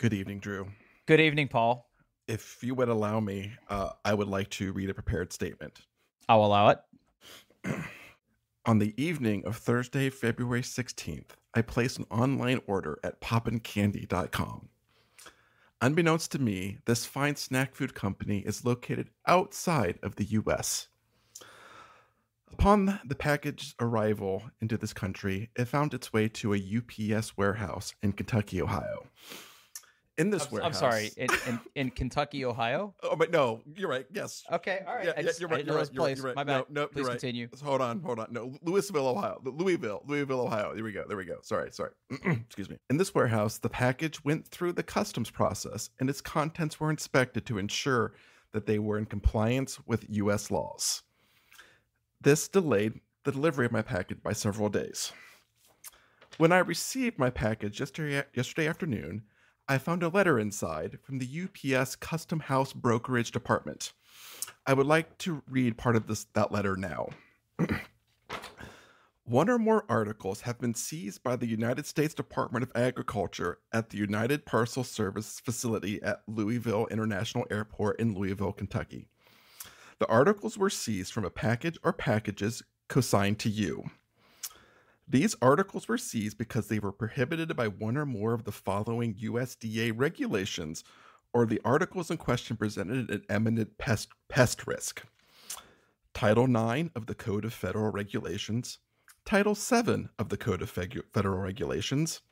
Good evening, Drew. Good evening, Paul. If you would allow me, I would like to read a prepared statement. I'll allow it. On the evening of Thursday, February 16th, I placed an online order at poppincandy.com. Unbeknownst to me, this fine snack food company is located outside of the U.S. Upon the package's arrival into this country, it found its way to a UPS warehouse in Kentucky, Ohio. In this warehouse, I'm sorry, in Kentucky, Ohio? Oh, but no, you're right. Yes. Okay, all right. Yeah, you're right. You're right. My bad. No, Please you're right. continue. Hold on. No, Louisville, Ohio. Louisville, Ohio. There we go. Sorry. Excuse me. In this warehouse, the package went through the customs process and its contents were inspected to ensure that they were in compliance with U.S. laws. This delayed the delivery of my package by several days. When I received my package yesterday afternoon, I found a letter inside from the UPS Custom House Brokerage Department. I would like to read part of that letter now. One or more articles have been seized by the United States Department of Agriculture at the United Parcel Service facility at Louisville International Airport in Louisville, Kentucky. The articles were seized from a package or packages consigned to you. These articles were seized because they were prohibited by one or more of the following USDA regulations, or the articles in question presented an imminent pest risk. Title 9 of the Code of Federal Regulations, Title 7 of the Code of Federal Regulations,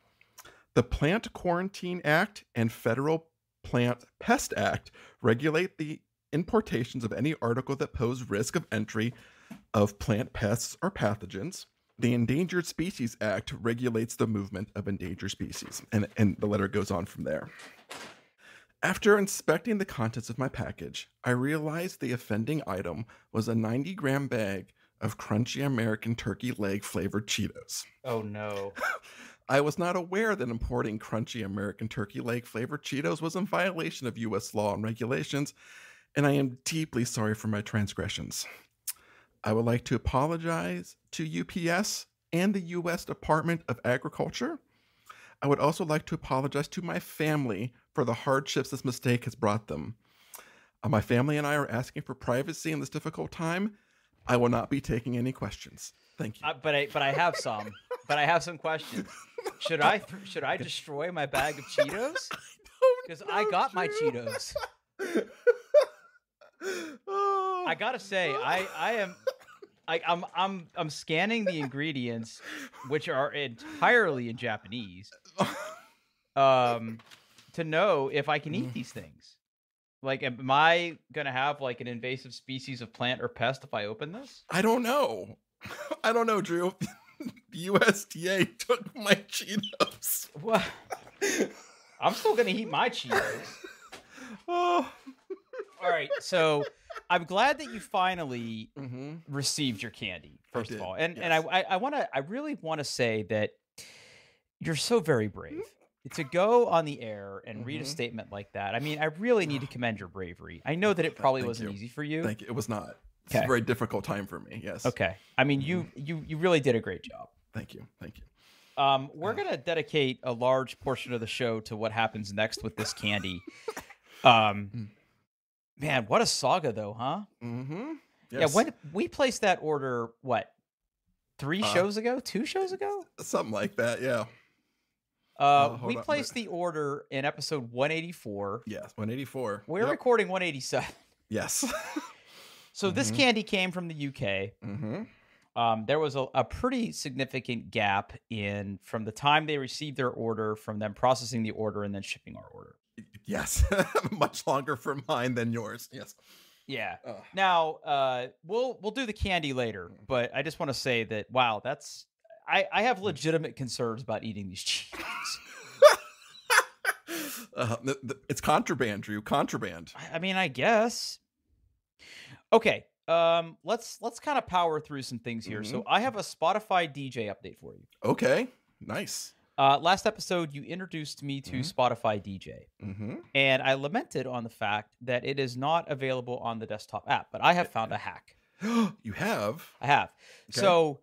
the Plant Quarantine Act and Federal Plant Pest Act regulate the importations of any article that pose risk of entry of plant pests or pathogens. The Endangered Species Act regulates the movement of endangered species, and the letter goes on from there. After inspecting the contents of my package, I realized the offending item was a 90-gram bag of crunchy American turkey leg flavored Cheetos. Oh, no. I was not aware that importing crunchy American turkey leg flavored Cheetos was in violation of U.S. law and regulations, and I am deeply sorry for my transgressions. I would like to apologize to UPS and the U.S. Department of Agriculture. I would also like to apologize to my family for the hardships this mistake has brought them. My family and I are asking for privacy in this difficult time. I will not be taking any questions. Thank you. But I have some. But I have some questions. Should I destroy my bag of Cheetos? Because I got my Cheetos. I gotta say, I'm scanning the ingredients, which are entirely in Japanese, to know if I can eat these things. Like, am I gonna have like an invasive species of plant or pest if I open this? I don't know. Drew. The USDA took my Cheetos. Well, I'm still gonna eat my Cheetos. Oh. All right, so I'm glad that you finally received your candy, first of all. And yes. I really want to say that you're so very brave. To go on the air and read a statement like that. I mean, I really need to commend your bravery. I know that it probably wasn't easy for you. Thank you. It was not. It's a very difficult time for me. Yes. Okay. I mean, you really did a great job. Thank you. We're going to dedicate a large portion of the show to what happens next with this candy. Man, what a saga, though, huh? Mm-hmm. Yes. Yeah, when we placed that order, what, 2 shows ago? Something like that, yeah. We placed the order in episode 184. Yes, 184. We're recording 187. Yes. So this candy came from the UK. Mm-hmm. There was a pretty significant gap from the time they received their order, from them processing the order, and then shipping our order. Yes, much longer for mine than yours. Yes. Yeah. Now, we'll do the candy later, but I just want to say that wow, I have legitimate concerns about eating these Cheetos. It's contraband, Drew. Contraband. I mean, I guess. Okay. Let's kind of power through some things here. So I have a Spotify DJ update for you. Okay. Nice. Last episode, you introduced me to Spotify DJ, and I lamented on the fact that it is not available on the desktop app, but I have found a hack. You have? I have. Okay. So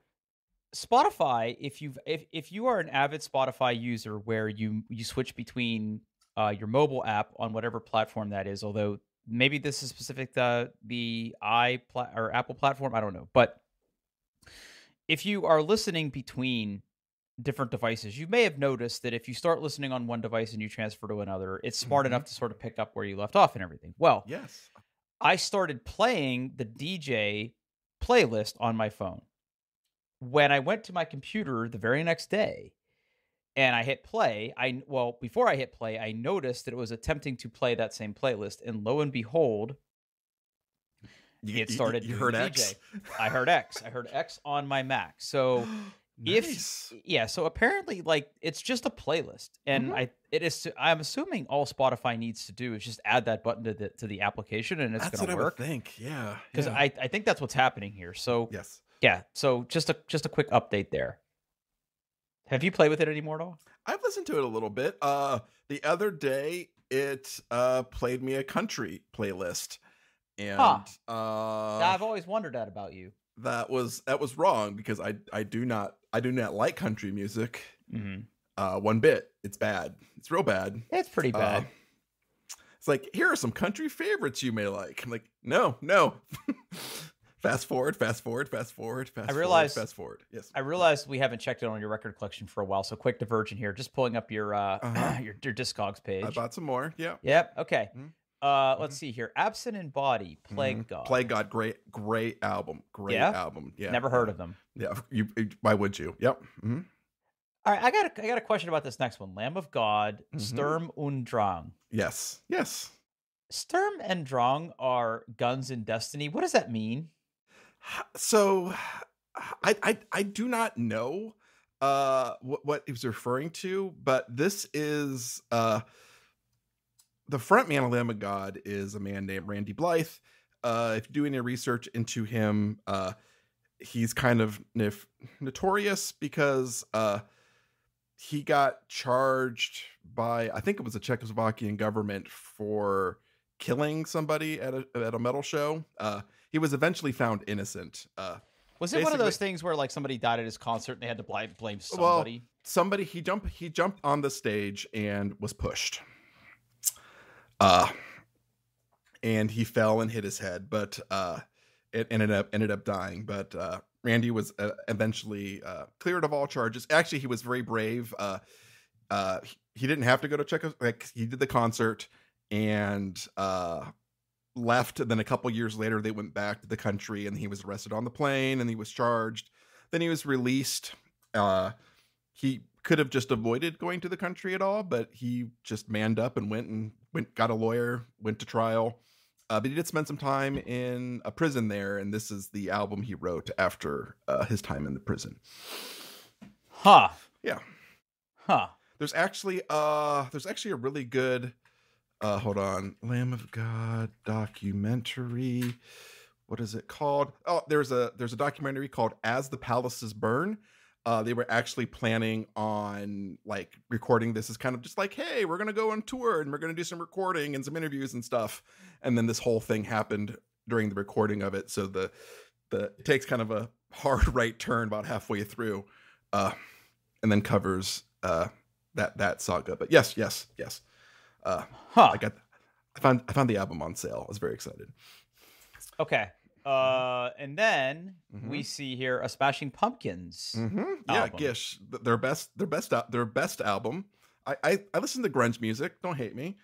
Spotify, if you are an avid Spotify user where you switch between your mobile app on whatever platform that is. Although maybe this is specific to the or Apple platform. I don't know. But if you are listening between different devices, you may have noticed that if you start listening on one device and you transfer to another, it's smart enough to sort of pick up where you left off and everything. Well, Yes. I started playing the DJ playlist on my phone. When I went to my computer the very next day and I hit play, before I hit play, I noticed that it was attempting to play that same playlist, and lo and behold, it started You doing heard the X? DJ. I heard X. I heard X on my Mac. So Nice. so apparently, like, it's just a playlist, and I'm assuming all Spotify needs to do is just add that button to the application, and it's going to work. I would think, yeah, Because I think that's what's happening here. So yes, yeah. So just a quick update there. Have you played with it anymore at all? I've listened to it a little bit. The other day it played me a country playlist, and I've always wondered that about you. That was wrong, because I do not like country music. One bit. It's bad. It's real bad. It's pretty bad. It's like, here are some country favorites you may like. I'm like, no. Fast forward. Yes. I realized we haven't checked in on your record collection for a while, so quick diversion here. Just pulling up your your Discogs page. I bought some more. Yeah. Yep. Okay. Let's see here. Absent in Body, Plague God. Plague God, great album. Great album. Yeah. Never heard of them. Yeah. Why would you? Yep. All right, I got a question about this next one. Lamb of God, Sturm und Drang. Yes. Sturm and Drang are guns in destiny. What does that mean? So I do not know what he was referring to, but this is the front man of Lamb of God is a man named Randy Blythe. If you do any research into him, he's kind of notorious because he got charged by, I think it was the Czechoslovakian government, for killing somebody at a metal show. He was eventually found innocent. Was it one of those things where, like, somebody died at his concert and they had to blame somebody? Well, he jumped on the stage and was pushed. And he fell and hit his head, but it ended up dying. But Randy was eventually cleared of all charges. Actually, he was very brave. He didn't have to go to Czechoslovakia. Like, he did the concert and left. And then a couple years later, they went back to the country, and he was arrested on the plane, and he was charged. Then he was released. He could have just avoided going to the country at all, but he just manned up and went, got a lawyer, went to trial. But he did spend some time in a prison there, and this is the album he wrote after his time in the prison. Huh. Yeah. Huh. There's actually a really good hold on, Lamb of God documentary. What is it called? Oh, there's a documentary called As the Palaces Burn. They were actually planning on, like, recording this as kind of just like, hey, we're going to go on tour and we're going to do some recording and some interviews and stuff. And then this whole thing happened during the recording of it. So it takes kind of a hard right turn about halfway through, and then covers that saga. But yes. I found the album on sale. I was very excited. Okay. And then we see here a Smashing Pumpkins. Yeah, album. Gish, their best album. I listen to grunge music. Don't hate me.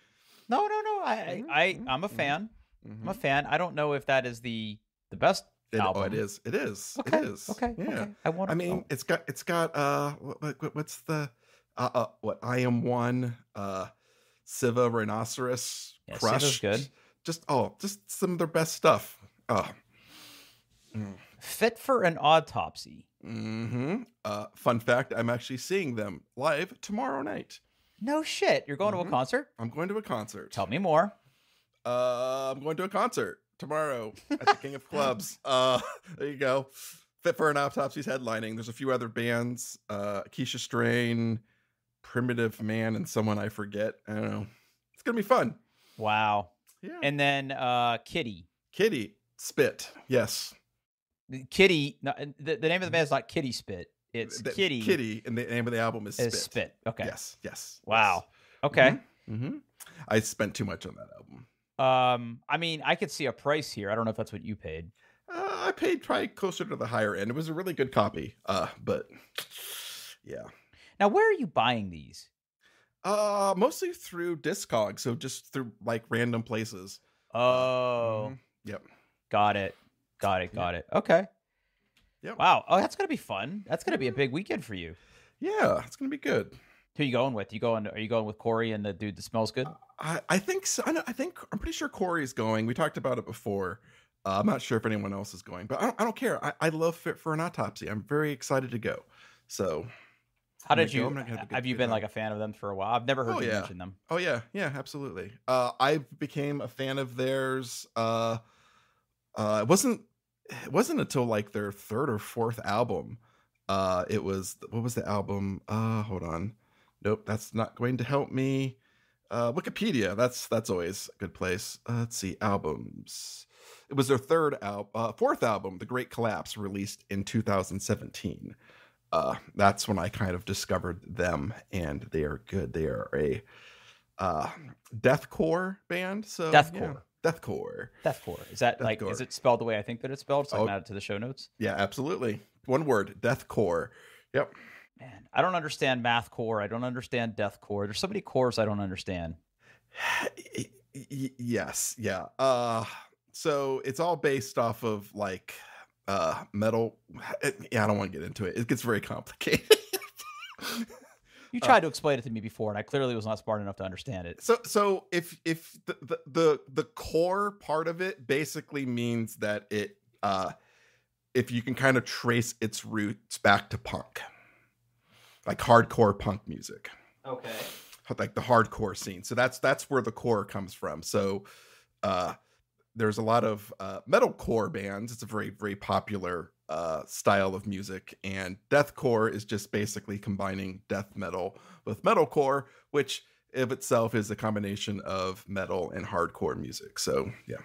No. I'm a fan. I'm a fan. I don't know if that is the best album. Oh, it is. Okay. It is. Okay. Yeah. Okay. I mean, it's got what's the I Am One, Siva Rhinoceros, Yeah, Crush. Siva's good. Just some of their best stuff. Fit for an Autopsy. Fun fact, I'm actually seeing them live tomorrow night. No shit. You're going to a concert? I'm going to a concert. Tell me more. I'm going to a concert tomorrow at the King of Clubs. There you go. Fit for an Autopsy's headlining. There's a few other bands. Keisha Strain, Primitive Man, and someone I forget. I don't know. It's going to be fun. Wow. Yeah. And then Kitty. Spit. Yes. Kitty. No, the name of the band is not Kitty Spit. It's Kitty. Kitty, and the name of the album is Spit. Spit. Okay. Yes. Wow. Okay. Mm-hmm. I spent too much on that album. I mean, I could see a price here. I don't know if that's what you paid. I paid probably closer to the higher end. It was a really good copy. But yeah. Now, where are you buying these? Mostly through Discog, so just through like random places. Oh, Yep. got it. Okay. Yep. Wow. Oh, that's gonna be fun. That's gonna be a big weekend for you. Yeah, it's gonna be good. Who are you going with? Are you going with Corey and the dude that smells good? I think so. I'm pretty sure Corey's going. We talked about it before. I'm not sure if anyone else is going, but I don't care. I love Fit for an Autopsy. I'm very excited to go. So, how did you? Have you been like a fan of them for a while? I've never heard you mention them. Oh yeah, absolutely. I became a fan of theirs. It wasn't until like their third or fourth album. It was, what was the album? Hold on. Nope, that's not going to help me. Wikipedia. That's always a good place. Let's see, albums. It was their fourth album, The Great Collapse, released in 2017. That's when I kind of discovered them, and they are good. They are a deathcore band. So deathcore. Yeah, deathcore. Is that like, is it spelled the way I think that it's spelled? So I can add it to the show notes. Yeah, absolutely. One word, deathcore. Yep. Man, I don't understand mathcore. I don't understand deathcore. There's so many cores I don't understand. Yes. Yeah. So it's all based off of like metal. Yeah, I don't want to get into it. It gets very complicated. You tried to explain it to me before, and I clearly was not smart enough to understand it. So if the core part of it basically means that it if you can kind of trace its roots back to punk, like hardcore punk music. Okay. Like the hardcore scene. So that's where the core comes from. So there's a lot of metalcore bands. It's a very, very popular style of music. And deathcore is just basically combining death metal with metalcore, which of itself is a combination of metal and hardcore music. So yeah,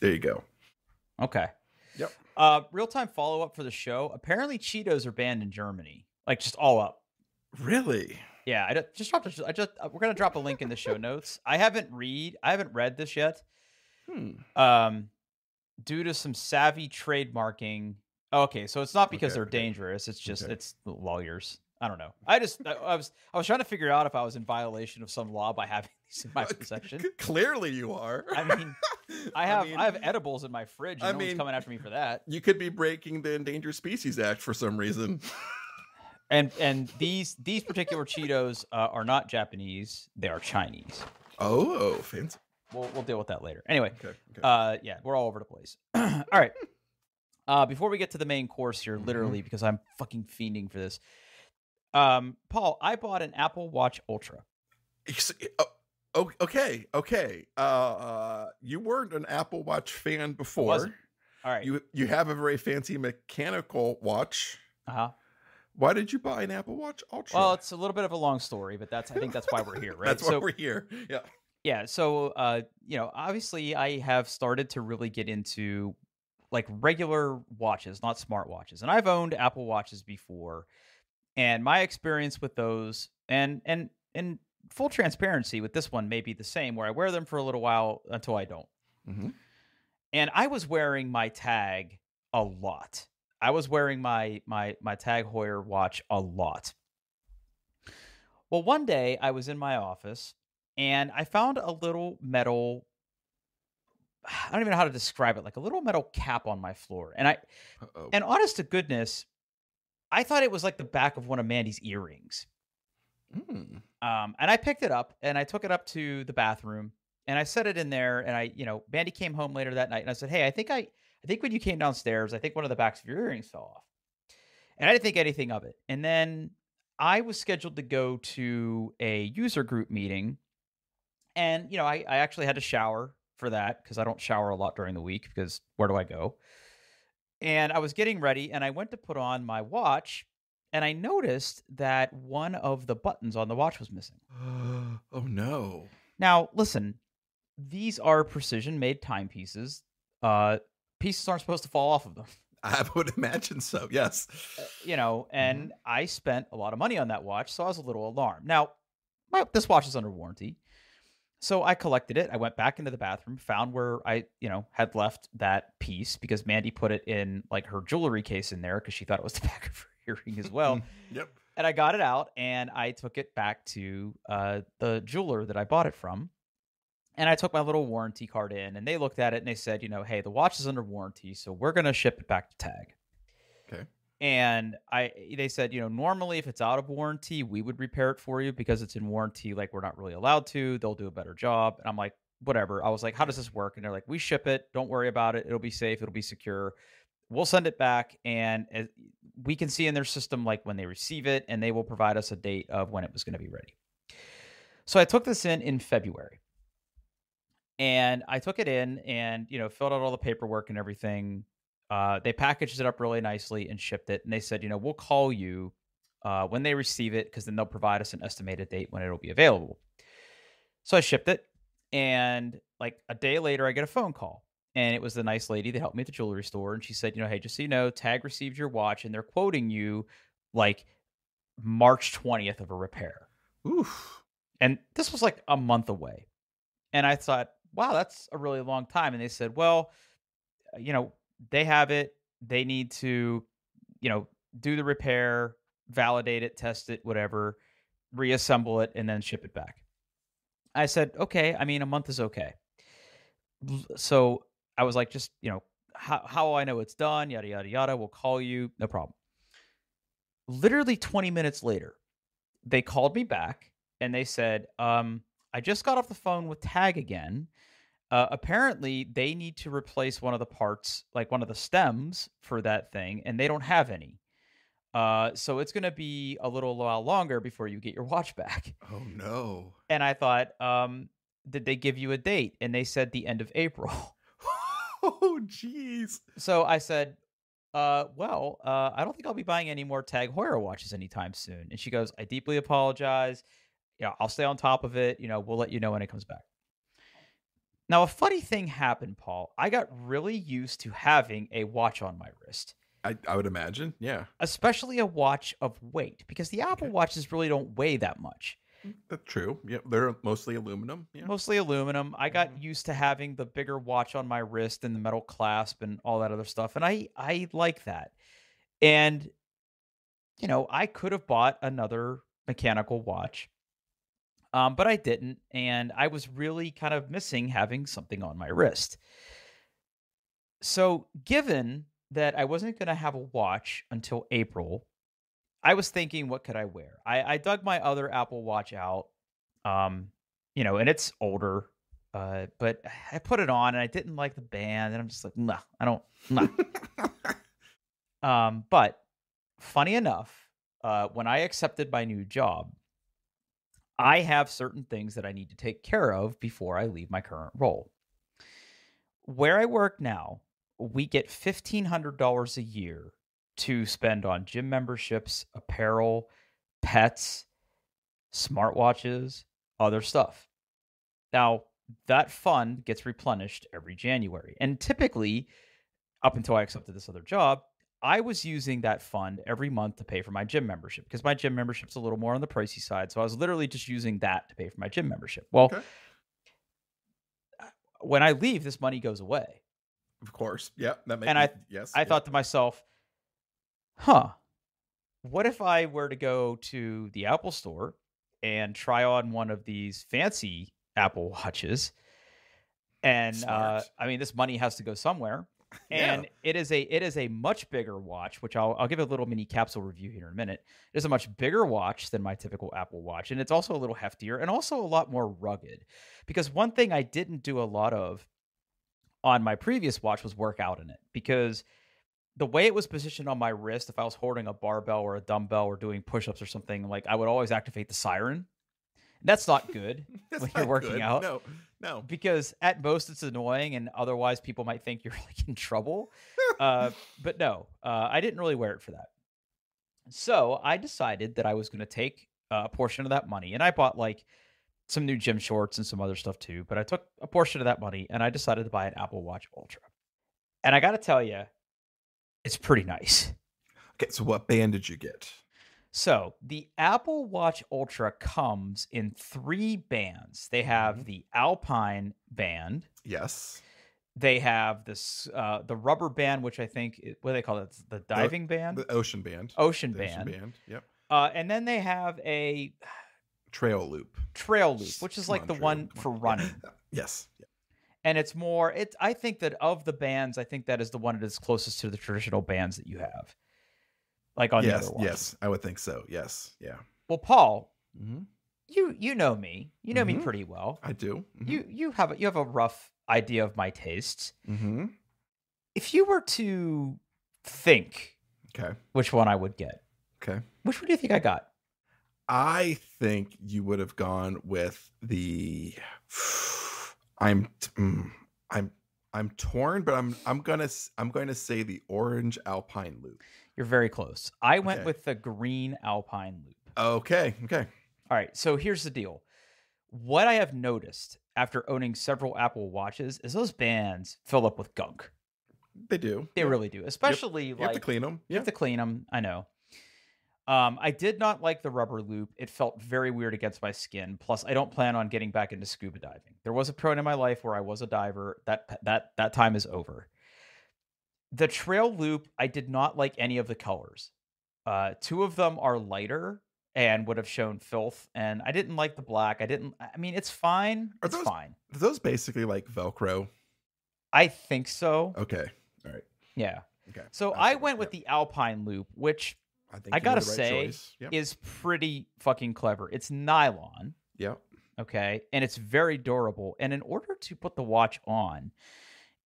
there you go. Okay. Yep. Real-time follow-up for the show. Apparently Cheetos are banned in Germany. Like just all up. Really? Yeah, we're gonna drop a link in the show notes. I haven't read this yet. Due to some savvy trademarking. Okay, so it's not because they're dangerous. It's just it's lawyers. I don't know. I was trying to figure out if I was in violation of some law by having these in my possession. Clearly, you are. I mean, I have edibles in my fridge, and no one's coming after me for that. You could be breaking the Endangered Species Act for some reason. And these particular Cheetos are not Japanese; they are Chinese. Oh, fancy. We'll deal with that later. Anyway, okay. Yeah, we're all over the place. All right. Before we get to the main course here, literally, because I'm fucking fiending for this. Paul, I bought an Apple Watch Ultra. Okay. You weren't an Apple Watch fan before. All right. You have a very fancy mechanical watch. Uh-huh. Why did you buy an Apple Watch Ultra? Well, it's a little bit of a long story, but I think that's why we're here, right? That's why we're here. Yeah. Yeah. So, obviously I have started to really get into like regular watches, not smart watches. And I've owned Apple Watches before. And my experience with those and full transparency with this one may be the same, where I wear them for a little while until I don't. Mm-hmm. And I was wearing my Tag a lot. I was wearing my Tag Heuer watch a lot. Well, one day I was in my office and I found a little metal, I don't even know how to describe it, like a little metal cap on my floor. And and honest to goodness, I thought it was like the back of one of Mandy's earrings. And I picked it up and I took it up to the bathroom and I set it in there. And Mandy came home later that night and I said, "Hey, I think when you came downstairs, I think one of the backs of your earrings fell off." And I didn't think anything of it. And then I was scheduled to go to a user group meeting. And, I actually had to shower for that because I don't shower a lot during the week because where do I go? And I was getting ready and I went to put on my watch and I noticed that one of the buttons on the watch was missing. Oh, no. Now, listen, these are precision-made timepieces. Pieces aren't supposed to fall off of them. I would imagine so, yes. And I spent a lot of money on that watch, so I was a little alarmed. Now, this watch is under warranty. So I collected it. I went back into the bathroom, found where I, had left that piece because Mandy put it in like her jewelry case in there because she thought it was the back of her earring as well. Yep. And I got it out and I took it back to the jeweler that I bought it from. And I took my little warranty card in and they looked at it and they said, hey, the watch is under warranty, so we're going to ship it back to Tag. Okay. And they said, normally if it's out of warranty, we would repair it for you because it's in warranty. Like, we're not really allowed to. They'll do a better job. And I'm like, whatever. I was like, how does this work? And they're like, we ship it. Don't worry about it. It'll be safe. It'll be secure. We'll send it back. And we can see in their system, like when they receive it, and they will provide us a date of when it was going to be ready. So I took this in February. And I took it in and, filled out all the paperwork and everything. They packaged it up really nicely and shipped it. And they said, we'll call you when they receive it because then they'll provide us an estimated date when it'll be available. So I shipped it. And like a day later, I get a phone call. And it was the nice lady that helped me at the jewelry store. And she said, hey, just so you know, Tag received your watch and they're quoting you like March 20th of a repair. Oof. And this was like a month away. And I thought, wow, that's a really long time. And they said, well, they have it. They need to, do the repair, validate it, test it, whatever, reassemble it, and then ship it back. I said, okay. I mean, a month is okay. So I was like, just, how I know it's done, yada, yada, yada. We'll call you. No problem. Literally 20 minutes later, they called me back and they said, I just got off the phone with Tag again. Apparently, they need to replace one of the parts, like one of the stems for that thing, and they don't have any. So it's going to be a little while longer before you get your watch back. Oh, no. And I thought, did they give you a date? And they said the end of April. Oh, jeez. So I said, I don't think I'll be buying any more Tag Heuer watches anytime soon. And she goes, I deeply apologize. I'll stay on top of it. We'll let you know when it comes back. Now, a funny thing happened, Paul. I got really used to having a watch on my wrist. I would imagine, yeah. Especially a watch of weight, because the Apple Watches really don't weigh that much. That's true. Yeah, they're mostly aluminum. Yeah. Mostly aluminum. I got used to having the bigger watch on my wrist and the metal clasp and all that other stuff, and I like that. And, I could have bought another mechanical watch. But I didn't, and I was really kind of missing having something on my wrist. So given that I wasn't going to have a watch until April, I was thinking, what could I wear? I dug my other Apple Watch out, and it's older, but I put it on, and I didn't like the band, and I'm just like, nah, I don't, nah. But funny enough, when I accepted my new job, I have certain things that I need to take care of before I leave my current role. Where I work now, we get $1,500 a year to spend on gym memberships, apparel, pets, smartwatches, other stuff. Now, that fund gets replenished every January. And typically, up until I accepted this other job, I was using that fund every month to pay for my gym membership because my gym membership's a little more on the pricey side. So I was literally just using that to pay for my gym membership. Well, when I leave, this money goes away. Of course. Yeah. That makes and I thought to myself, what if I were to go to the Apple store and try on one of these fancy Apple Watches? And this money has to go somewhere. And it is a much bigger watch, which I'll give a little mini capsule review here in a minute. It is a much bigger watch than my typical Apple Watch, and it's also a little heftier and also a lot more rugged. Because one thing I didn't do a lot of on my previous watch was work out in it, because the way it was positioned on my wrist, if I was holding a barbell or a dumbbell or doing push-ups or something, like I would always activate the siren. That's not good when you're working out. No. Because at most it's annoying, and otherwise people might think you're like in trouble. But no, I didn't really wear it for that. So I decided that I was going to take a portion of that money, and I bought like some new gym shorts and some other stuff too. But I took a portion of that money and I decided to buy an Apple Watch Ultra. And I got to tell you, it's pretty nice. Okay, so what band did you get? So the Apple Watch Ultra comes in 3 bands. They have the Alpine band. Yes. They have this the rubber band, which I think what do they call it? It's the diving band, The ocean band. ocean The band. ocean band. Yep. And then they have a trail loop, which is like the one for running. Yeah. Yes. Yeah. And it's more. I think that of the bands, I think that is the one that is closest to the traditional bands that you have, like on the other watches. Yes, I would think so. Yes. Yeah. Well, Paul, Mm-hmm. you know me. You know me pretty well. I do. Mm-hmm. You have a rough idea of my tastes. Mm-hmm. If you were to think, Okay. which one I would get, Okay. which one do you think I got? I think you would have gone with the. I'm torn, but I'm going to say the orange Alpine loop. You're very close. I went with the green Alpine loop. Okay. All right. So here's the deal. What I have noticed after owning several Apple Watches is those bands fill up with gunk. They do. They really do. Especially you have to clean them. You have to clean them. I know. I did not like the rubber loop. It felt very weird against my skin. Plus, I don't plan on getting back into scuba diving. There was a point in my life where I was a diver. That time is over. The trail loop, I did not like any of the colors. 2 of them are lighter and would have shown filth, and I didn't like the black. I mean, it's fine. It's fine. Are those basically like Velcro? I think so. Okay. All right. Yeah. Okay. So I went with the Alpine loop, which I gotta say is pretty fucking clever. It's nylon. Yep. Okay. And it's very durable. And in order to put the watch on,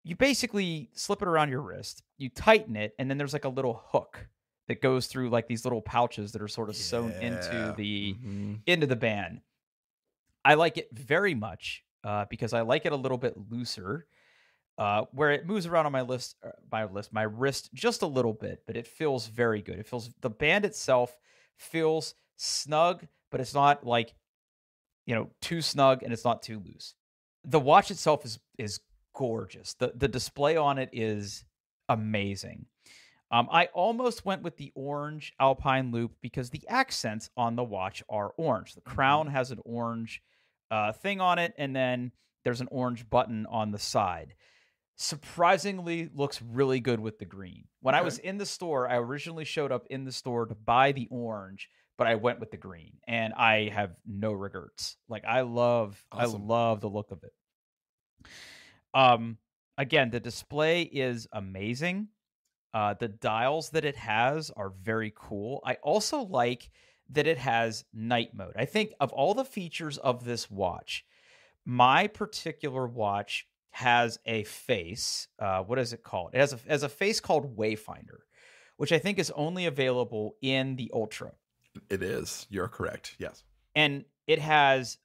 you basically slip it around your wrist, you tighten it, and then there's like a little hook that goes through like these little pouches that are sort of sewn into the band. I like it very much because I like it a little bit looser. Where it moves around on my wrist just a little bit, but it feels very good. The band itself feels snug, but it's not like, too snug and it's not too loose. The watch itself is gorgeous. The display on it is amazing. I almost went with the orange Alpine loop because the accents on the watch are orange. The crown has an orange thing on it, and then there's an orange button on the side. Surprisingly looks really good with the green. When I was in the store, I originally showed up in the store to buy the orange, but I went with the green, and I have no regrets. Like I love the look of it. Again, the display is amazing. The dials that it has are very cool. I also like that it has night mode. I think of all the features of this watch, my particular watch has a face. What is it called? It has a face called Wayfinder, which I think is only available in the Ultra. It is. You're correct. Yes. And it has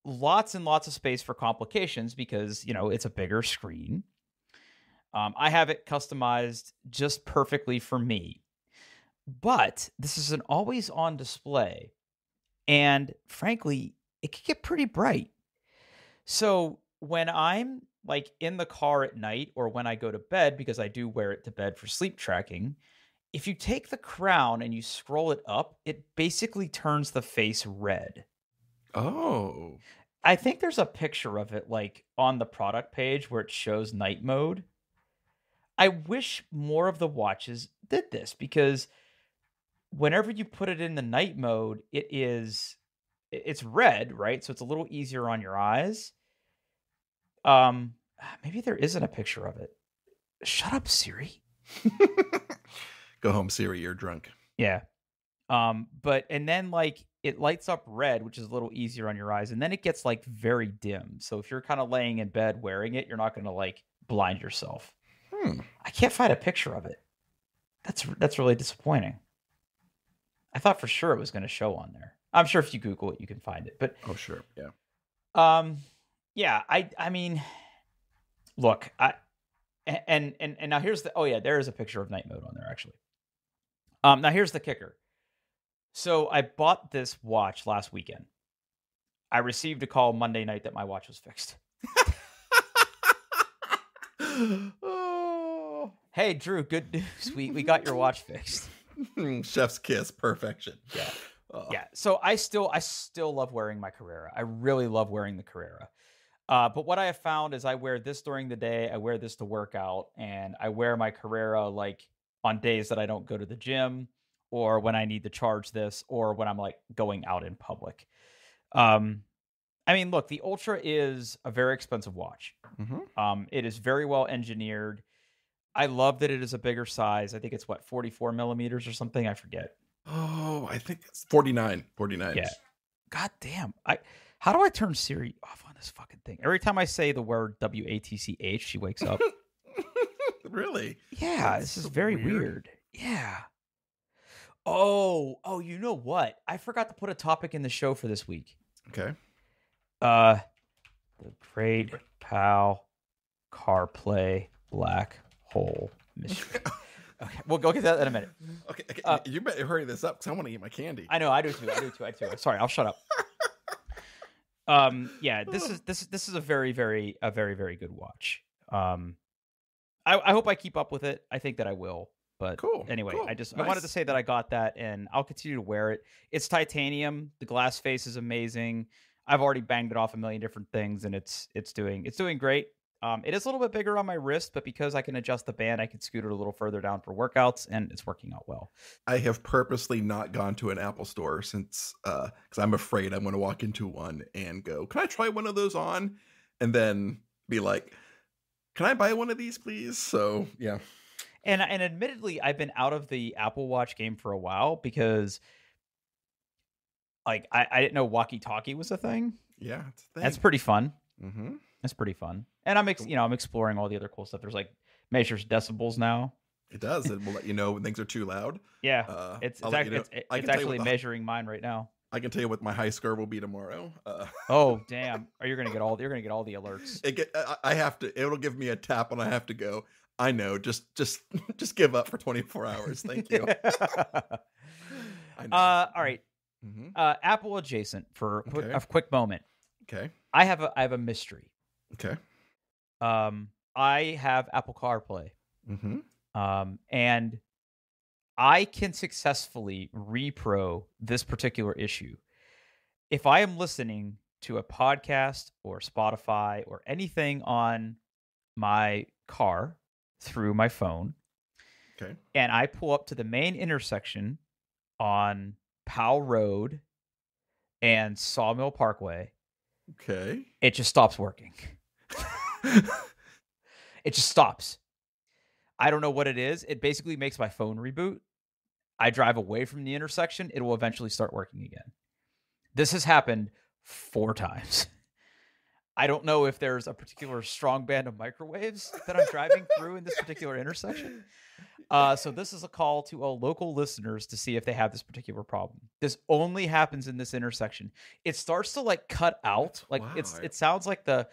lots and lots of space for complications because, it's a bigger screen. I have it customized just perfectly for me. But this is an always on display. And frankly, it can get pretty bright. So when I'm like in the car at night or when I go to bed, because I do wear it to bed for sleep tracking, if you take the crown and you scroll it up, it basically turns the face red. Oh. I think there's a picture of it like on the product page where it shows night mode. I wish more of the watches did this because whenever you put it in the night mode, it's red, right? So it's a little easier on your eyes. Maybe there isn't a picture of it. Shut up, Siri. Go home, Siri. You're drunk. Yeah. And then like it lights up red, which is a little easier on your eyes, and then it gets like very dim. So if you're kind of laying in bed wearing it, you're not going to like blind yourself. I can't find a picture of it. That's really disappointing. I thought for sure it was going to show on there. I'm sure if you Google it, you can find it. But sure, yeah. Yeah, I mean, look, and now here's there is a picture of night mode on there actually. Now here's the kicker. So I bought this watch last weekend. I received a call Monday night that my watch was fixed. Oh. Hey, Drew, good news. We got your watch fixed. Chef's kiss, perfection. Yeah. Yeah. So I still love wearing my Carrera. I really love wearing the Carrera. But what I have found is I wear this during the day. I wear this to work out, and I wear my Carrera like on days that I don't go to the gym, or when I need to charge this, or when I'm like going out in public. Um, I mean, look, the Ultra is a very expensive watch. It is very well engineered. I love that it is a bigger size. I think it's 44 millimeters or something. I forget. Oh, I think it's 49. 49. Yeah. God damn. How do I turn Siri off on this fucking thing? Every time I say the word WATCH, she wakes up. Really? Yeah, this is very weird. Yeah. Oh, you know what? I forgot to put a topic in the show for this week. Okay. The Great Powell CarPlay Black Hole Mystery. Okay, we'll go get that in a minute. Okay, you better hurry this up because I want to eat my candy. I know, I do too. Sorry, I'll shut up. Yeah, this is a very good watch. I hope I keep up with it. I think that I will. But cool. Anyway, cool. I wanted to say that I got that, and I'll continue to wear it. It's titanium. The glass face is amazing. I've already banged it off a million different things, and it's doing great. It is a little bit bigger on my wrist, but because I can adjust the band, I can scoot it a little further down for workouts, and it's working out well. I have purposely not gone to an Apple store since, because I'm afraid I'm going to walk into one and go, "Can I try one of those on?" And then be like, "Can I buy one of these, please?" So yeah. And admittedly, I've been out of the Apple Watch game for a while because, like, I didn't know walkie-talkie was a thing. Yeah, it's a thing. That's pretty fun. Mm-hmm. That's pretty fun. And I'm exploring all the other cool stuff. There's like measures decibels now. It does. It will let you know when things are too loud. Yeah, it's actually measuring mine right now. I can tell you what my high score will be tomorrow. Oh damn! You're gonna get all the alerts. I have to. It'll give me a tap, and I have to go. I know. Just give up for 24 hours. Thank you. I know. All right. Mm-hmm. Apple adjacent for a quick moment. Okay. I have a mystery. Okay. I have Apple CarPlay. Mm-hmm. And I can successfully repro this particular issue. If I am listening to a podcast or Spotify or anything on my car through my phone, okay, and I pull up to the main intersection on Powell Road and Sawmill Parkway, okay, it just stops working. It just stops. I don't know what it is. It basically makes my phone reboot. I drive away from the intersection. It will eventually start working again. This has happened 4 times. I don't know if there's a particular strong band of microwaves that I'm driving through in this particular intersection. So this is a call to all local listeners to see if they have this particular problem. This only happens in this intersection. It starts to like cut out. Like wow. it sounds like the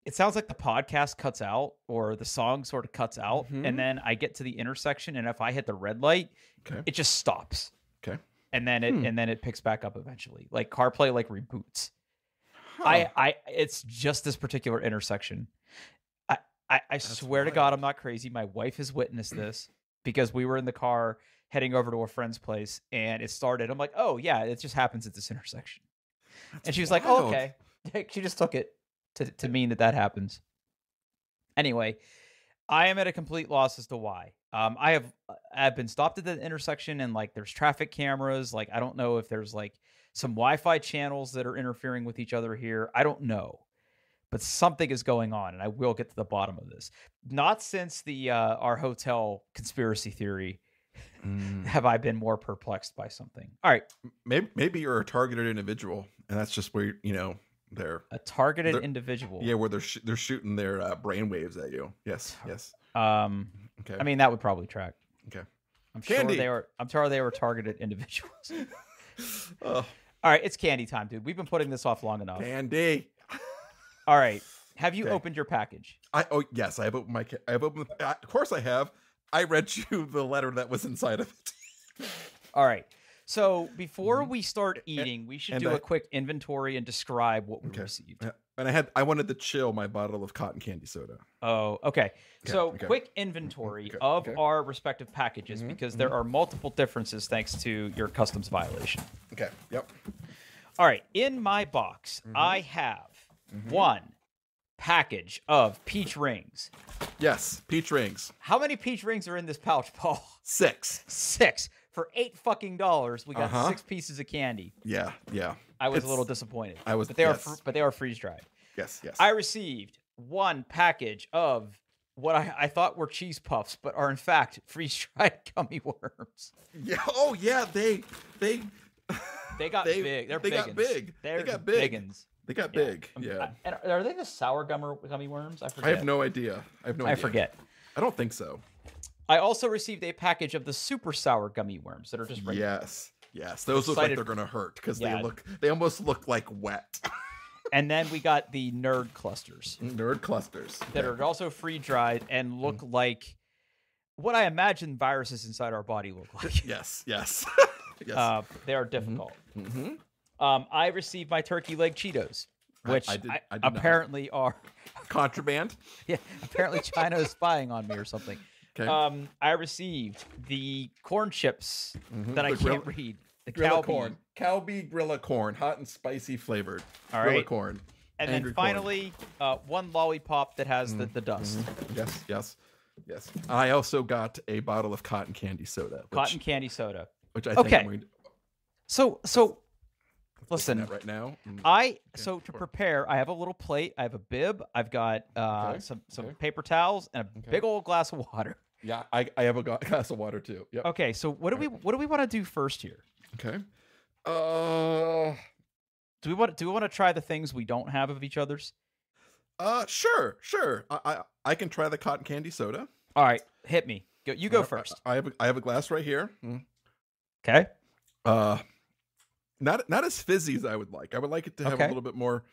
podcast cuts out or the song sort of cuts out. Mm-hmm. And then I get to the intersection, and if I hit the red light, it just stops. Okay. And then it picks back up eventually. Like CarPlay like reboots. Huh. It's just this particular intersection. I swear to God, I'm not crazy. My wife has witnessed this because we were in the car heading over to a friend's place, and it started. I'm like, oh yeah, it just happens at this intersection. And she was like, oh, okay. She just took it to mean that happens. Anyway, I am at a complete loss as to why. I've been stopped at the intersection, and like there's traffic cameras. Like I don't know if there's like some Wi-Fi channels that are interfering with each other here. I don't know, but something is going on, and I will get to the bottom of this. Not since the our hotel conspiracy theory have I been more perplexed by something. All right, maybe you're a targeted individual, and that's just where they're a targeted individual. Yeah, where they're shooting their brainwaves at you. Yes. Okay. I mean, that would probably track. Okay. I'm sure they were targeted individuals. All right, it's candy time, dude. We've been putting this off long enough. Candy. All right. Have you opened your package? Yes, I have opened of course I have. I read you the letter that was inside of it. All right. So before we start eating, we should do a quick inventory and describe what we received. And I wanted to chill my bottle of cotton candy soda. Oh, okay. So okay. quick inventory of our respective packages because there are multiple differences thanks to your customs violation. Okay. Yep. All right. In my box, I have one package of peach rings. Yes, peach rings. How many peach rings are in this pouch, Paul? 6. 6. For $8 fucking dollars, we got 6 pieces of candy. Yeah. I was a little disappointed. But they are freeze dried. Yes. I received one package of what I thought were cheese puffs, but are in fact freeze dried gummy worms. Yeah. Oh yeah. They got big. They got big. They got big. Biggins. They got big. Yeah. And are they the sour gummy worms? I forget. I have no idea. I forget. I don't think so. I also received a package of the super sour gummy worms that are just regular. Yes. Those look like they're gonna hurt because they almost look like wet. And then we got the nerd clusters. That are also free dried and look like what I imagine viruses inside our body look like. Yes. They are difficult. I received my turkey leg Cheetos, which I did apparently are contraband. Yeah, apparently China is spying on me or something. Okay. I received the corn chips that I can't read. The Grilla corn. Calbee Grilla corn. Hot and spicy flavored. All right. Grilla corn. And then finally, one lollipop that has the dust. Yes. I also got a bottle of cotton candy soda. Cotton candy soda. Which I think I'm going to... So listen. Right now. To prepare, I have a little plate. I have a bib. I've got some paper towels and a big old glass of water. Yeah, I have a glass of water too. Yep. Okay, so what do we want to do first here? Okay. Do we want to try the things we don't have of each other's? Sure. I can try the cotton candy soda. All right, hit me. You go first. I have a glass right here. Okay. Not as fizzy as I would like. I would like it to have a little bit more.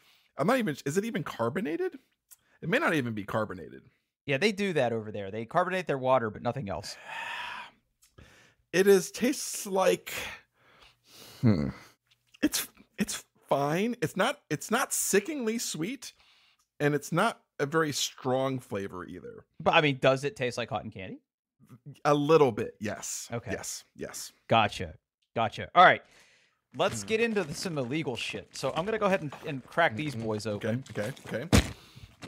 Is it even carbonated? It may not even be carbonated. Yeah, they do that over there. They carbonate their water, but nothing else. Tastes like It's fine. It's not sickeningly sweet, and it's not a very strong flavor either. But I mean, does it taste like cotton candy? A little bit, yes. Okay. Yes. Gotcha. All right. Let's get into some illegal shit. So I'm gonna go ahead and crack these boys open. Okay.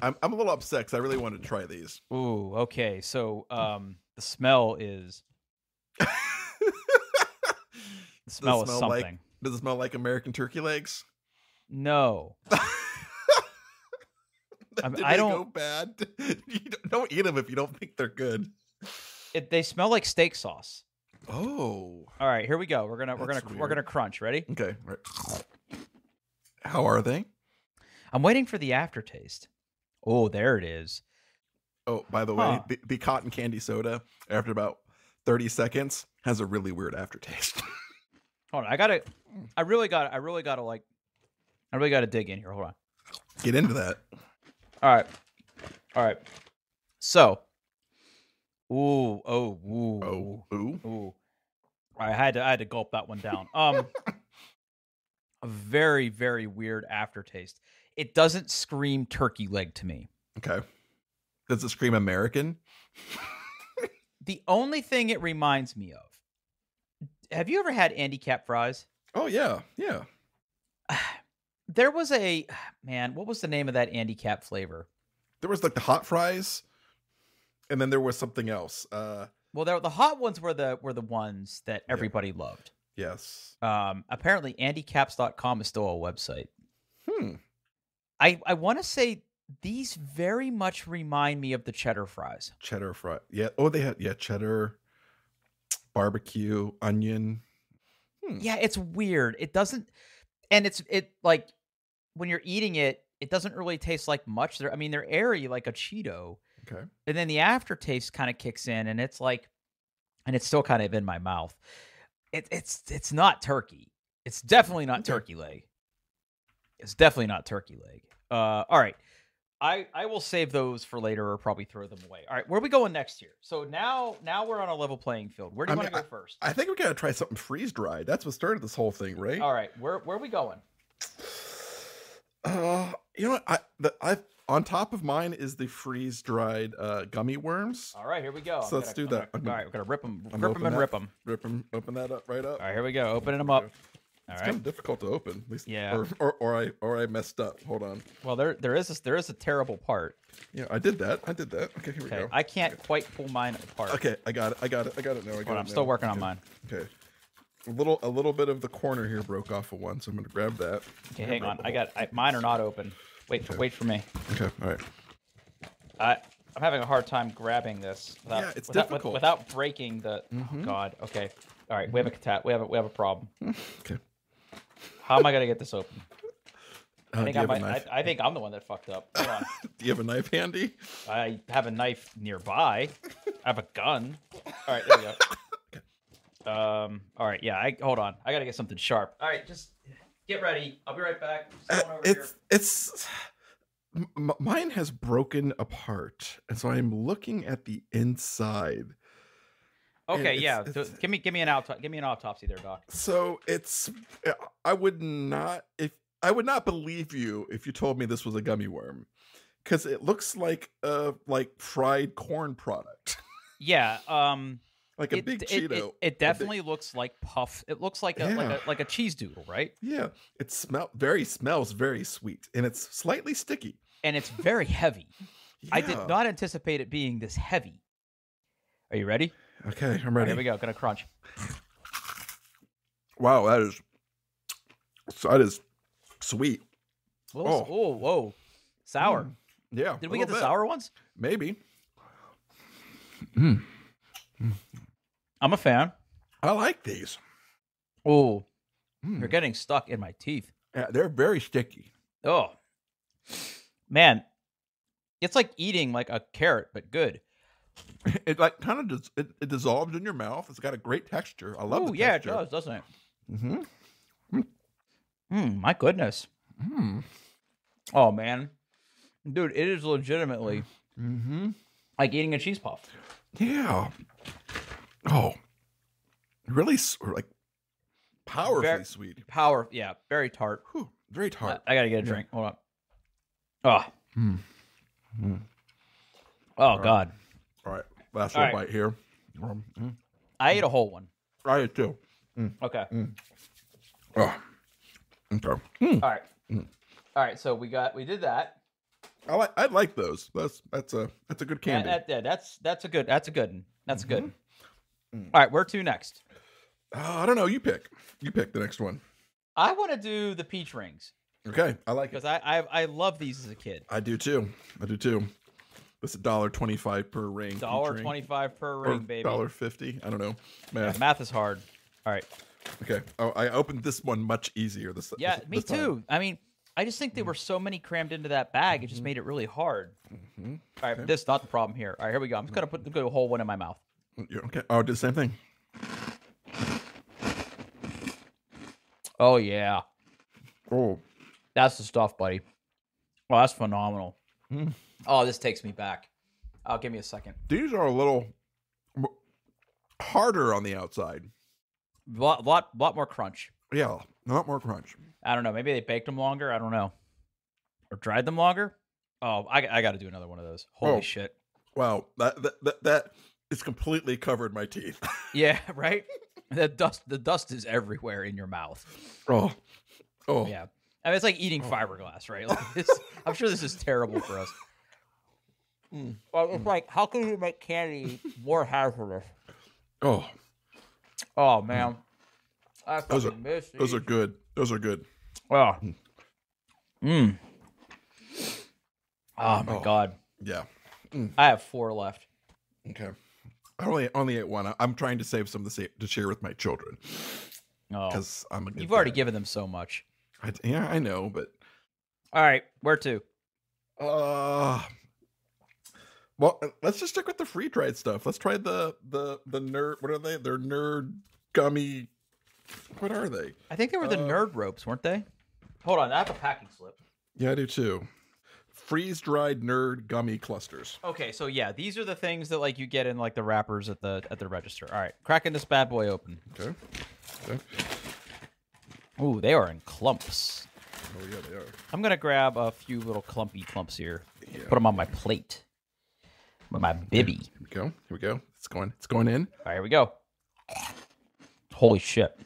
I'm a little upset because I really wanted to try these. Ooh, okay. So the smell is the smell is something. Does it smell like American turkey legs? No. I don't go bad. You don't eat them if you don't think they're good. They smell like steak sauce. Oh. All right, here we go. We're gonna crunch. Ready? Okay. Right. How are they? I'm waiting for the aftertaste. Oh, there it is. Oh, by the way, the cotton candy soda, after about 30 seconds, has a really weird aftertaste. Hold on, I really gotta dig in here. Hold on. Get into that. All right. So, ooh. I had to gulp that one down. A very, very weird aftertaste. It doesn't scream turkey leg to me. Okay. Does it scream American? The only thing it reminds me of. Have you ever had Andy Cap fries? Oh yeah. There was what was the name of that Andy Cap flavor? There was like the hot fries, and then there was something else. Well, the hot ones were the ones that everybody loved. Yes. Apparently, andycaps.com is still a website. I want to say these very much remind me of the cheddar fries. Cheddar fry. Yeah. Oh, they had cheddar, barbecue, onion. Yeah, it's weird. It doesn't, and it like when you're eating it, it doesn't really taste like much. They're airy like a Cheeto. Okay. And then the aftertaste kind of kicks in, and it's like, and it's still kind of in my mouth. It's not turkey. It's definitely not turkey leg. It's definitely not turkey leg. All right. I will save those for later or probably throw them away. All right, where are we going next here? So now we're on a level playing field. Where do you want to go first? I think we got to try something freeze-dried. That's what started this whole thing, right? All right, where are we going? You know what? I've on top of mine is the freeze dried gummy worms. All right, here we go. So let's do that. All right, we're gonna rip them, I'm rip open them, and that- rip them. Rip them. Open that up right up. All right, here we go. Opening them There we up. go. All It's right. kind of difficult to open. At least, Yeah. Or I messed up. Hold on. Well, there is a terrible part. Yeah, I did that. Okay, here we Okay, go. I can't quite pull mine apart. Okay, I got it now. I got Hold it on, I'm now. still working on Okay. mine. Okay. A little bit of the corner here broke off of one, so I'm gonna grab that. Okay, hang on. Mine are not open. Wait, Okay. wait for me. Okay, all right. I'm having a hard time grabbing this. Yeah, it's difficult. Without breaking the. Oh God. Okay. All right. We have a problem. Okay. How am I gonna get this open? Do you have a knife? I think I'm the one that fucked up. Hold on. Do you have a knife handy? I have a knife nearby. I have a gun. All right, there we go. All right, yeah. Hold on. I gotta get something sharp. All right, just get ready. I'll be right back. Just going over here. Mine has broken apart, and so I'm looking at the inside. Okay, and yeah. Give me an autopsy there, Doc. So I would not believe you if you told me this was a gummy worm, because it looks like a fried corn product. Yeah. Like a big Cheeto. It definitely looks like puff. It looks like a cheese doodle, right? Yeah. It smells very sweet, and it's slightly sticky. And it's very heavy. Yeah. I did not anticipate it being this heavy. Are you ready? Okay, I'm ready. Here we go. Gonna crunch. Wow, that is sweet. Whoa. Sour. Yeah. Did we get the sour ones? Maybe. I'm a fan. I like these. Oh, they're getting stuck in my teeth. Yeah, they're very sticky. Oh, man. It's like eating like a carrot, but good. It like kind of it dissolves in your mouth. It's got a great texture. I love the yeah, texture. it does, doesn't it? Mm-hmm. My goodness. Oh, man. Dude, it is legitimately like eating a cheese puff. Yeah. Oh, really like powerfully sweet. Yeah, very tart. Whew, very tart. I gotta get a drink. Hold on. Oh. Oh, God. All right. Last little bite here. I ate a whole one. I did too. Okay. Oh. Okay. All right. All right. So we did that. I like those. That's a good candy. That's a good one. That's a good one. All right. Where to next? I don't know. You pick. You pick the next one. I want to do the peach rings. Okay. I like it. Because I love these as a kid. I do too. It's $1.25 per ring. $1.25 per ring, baby. $1.50. I don't know. Math. Yeah, math is hard. All right. Okay. Oh, I opened this one much easier. Me too. I mean, I just think there were so many crammed into that bag. It just made it really hard. All right. This is not the problem here. All right. Here we go. I'm just going to put a whole one in my mouth. Okay. Oh, do the same thing. Oh, yeah. Oh. That's the stuff, buddy. Oh, that's phenomenal. Oh, this takes me back. Oh, give me a second. These are a little harder on the outside. Lot more crunch. Yeah, a lot more crunch. I don't know. Maybe they baked them longer. I don't know. Or dried them longer. Oh, I got to do another one of those. Holy shit! Wow, that is completely covered my teeth. Yeah, right. The dust is everywhere in your mouth. Oh, yeah. I mean, it's like eating fiberglass, right? Like I'm sure this is terrible for us. Well, it's like, how can you make candy more hazardous? Oh, man. Those are good. Those are good. Oh. Oh my God. Yeah. I have 4 left. Okay. I only ate one. I'm trying to save some to share with my children. Oh, because you've already given them so much. I know, but all right, where to? Well, let's just stick with the free dried stuff. Let's try the nerd. What are they? They're nerd gummy. What are they? I think they were the nerd ropes, weren't they? Hold on, I have a packing slip. Yeah, I do too. Freeze dried nerd gummy clusters. Okay, so yeah, these are the things that like you get in like the wrappers at the register. All right, cracking this bad boy open. Okay. Ooh, they are in clumps. Oh yeah, they are. I'm gonna grab a few little clumps here. Yeah. Put them on my plate. With my bibby. Here we go. Here we go. It's going in. All right, here we go. Holy shit.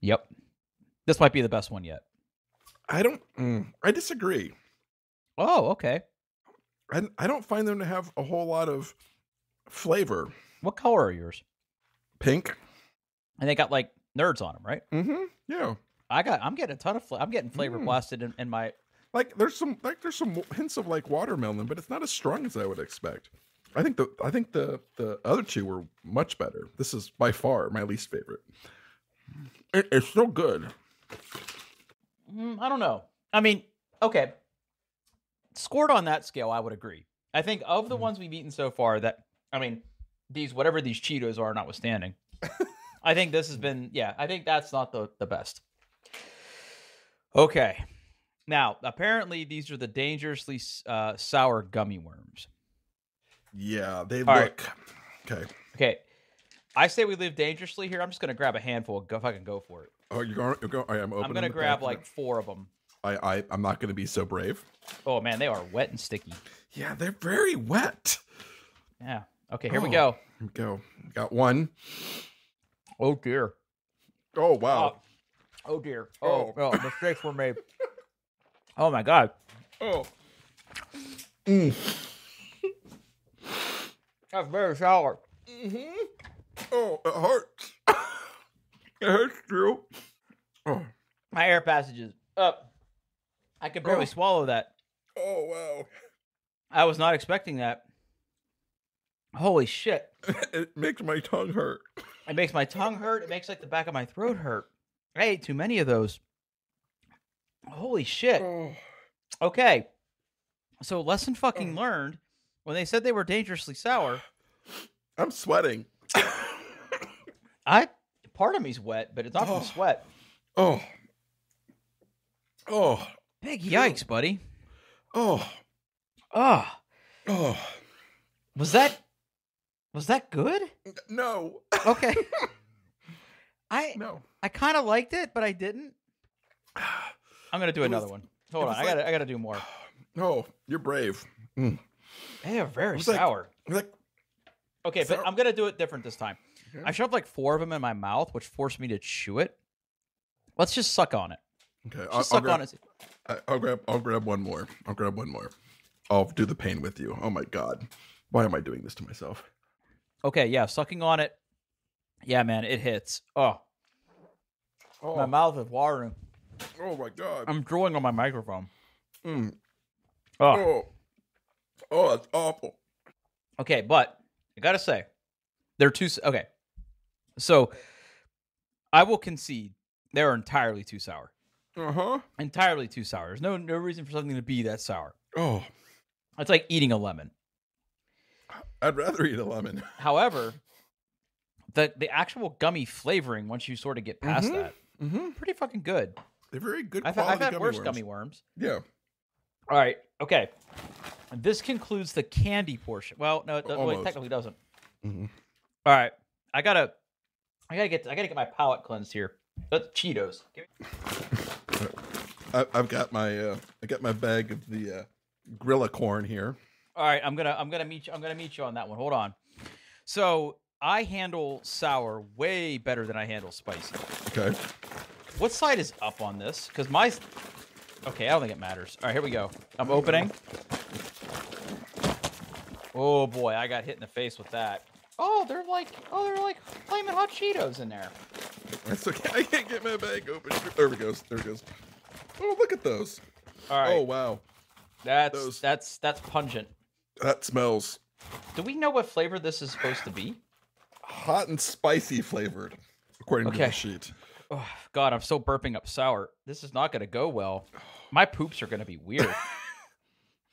Yep. This might be the best one yet. I disagree. Oh, okay. I don't find them to have a whole lot of flavor. What color are yours? Pink. And they got like nerds on them, right? Mm-hmm. Yeah. I'm getting a ton of I'm getting flavor blasted in my. Like there's some hints of like watermelon, but it's not as strong as I would expect. I think the other two were much better. This is by far my least favorite. It's still good. I don't know. I mean, okay. Scored on that scale, I would agree. I think of the ones we've eaten so far, whatever these Cheetos are, notwithstanding, I think this has been, I think that's not the best. Okay. Now, apparently, these are the dangerously sour gummy worms. Yeah, they All look. Right. Okay. I say we live dangerously here. I'm just going to grab a handful. If I can go for it. Oh, you're going. I'm opening. I'm going to grab like 4 of them. I'm not going to be so brave. Oh man, they are wet and sticky. Yeah, they're very wet. Yeah. Okay, here we go. Here we go. Got one. Oh dear. Oh wow. Oh dear. Oh, mistakes were made. Oh my god. Oh. That's very sour. Mm-hmm. Oh, it hurts. It hurts, Drew. Oh. My air passages up. I could barely swallow that. Oh, wow. I was not expecting that. Holy shit. It makes my tongue hurt. It makes my tongue hurt. It makes like the back of my throat hurt. I ate too many of those. Holy shit. Oh. Okay. So lesson fucking learned. When they said they were dangerously sour. I'm sweating. Part of me's wet, but it's not from sweat. Oh. Oh. Big yikes, buddy. Oh. Oh. Oh. Was that good? No. Okay. No. I kind of liked it, but I didn't. I'm gonna do another one. Hold on, I gotta do more. Oh, you're brave. Mm. They are very sour. Okay, but I'm gonna do it different this time. Okay. I shoved like 4 of them in my mouth, which forced me to chew it. Let's just suck on it. Okay, I'll grab one more. I'll do the pain with you. Oh my god, why am I doing this to myself? Okay, yeah, sucking on it. Yeah, man, it hits. Oh. My mouth is watering. Oh my god, I'm drooling on my microphone. Mm. Oh, that's awful. Okay, but I gotta say, they're too. Okay, so I will concede they're entirely too sour. Entirely too sour. There's no reason for something to be that sour. Oh, it's like eating a lemon. I'd rather eat a lemon. However, the actual gummy flavoring, once you sort of get past that, pretty fucking good. They're very good. I've had worse gummy worms. Yeah. All right. Okay. This concludes the candy portion. Well, no, it technically doesn't. Mm-hmm. All right. I gotta get my palate cleansed here. That's Cheetos. I've got my bag of the Grilla corn here. All right, I'm gonna meet you on that one. Hold on. So I handle sour way better than I handle spicy. Okay. What side is up on this? Because okay, I don't think it matters. All right, here we go. I'm opening. Oh boy, I got hit in the face with that. Oh, they're like flaming hot Cheetos in there. That's okay. I can't get my bag open. There it goes. Oh, look at those. All right. Oh wow. That's pungent. That smells. Do we know what flavor this is supposed to be? Hot and spicy flavored, according to the sheet. Oh, God, I'm so burping up sour. This is not going to go well. My poops are going to be weird.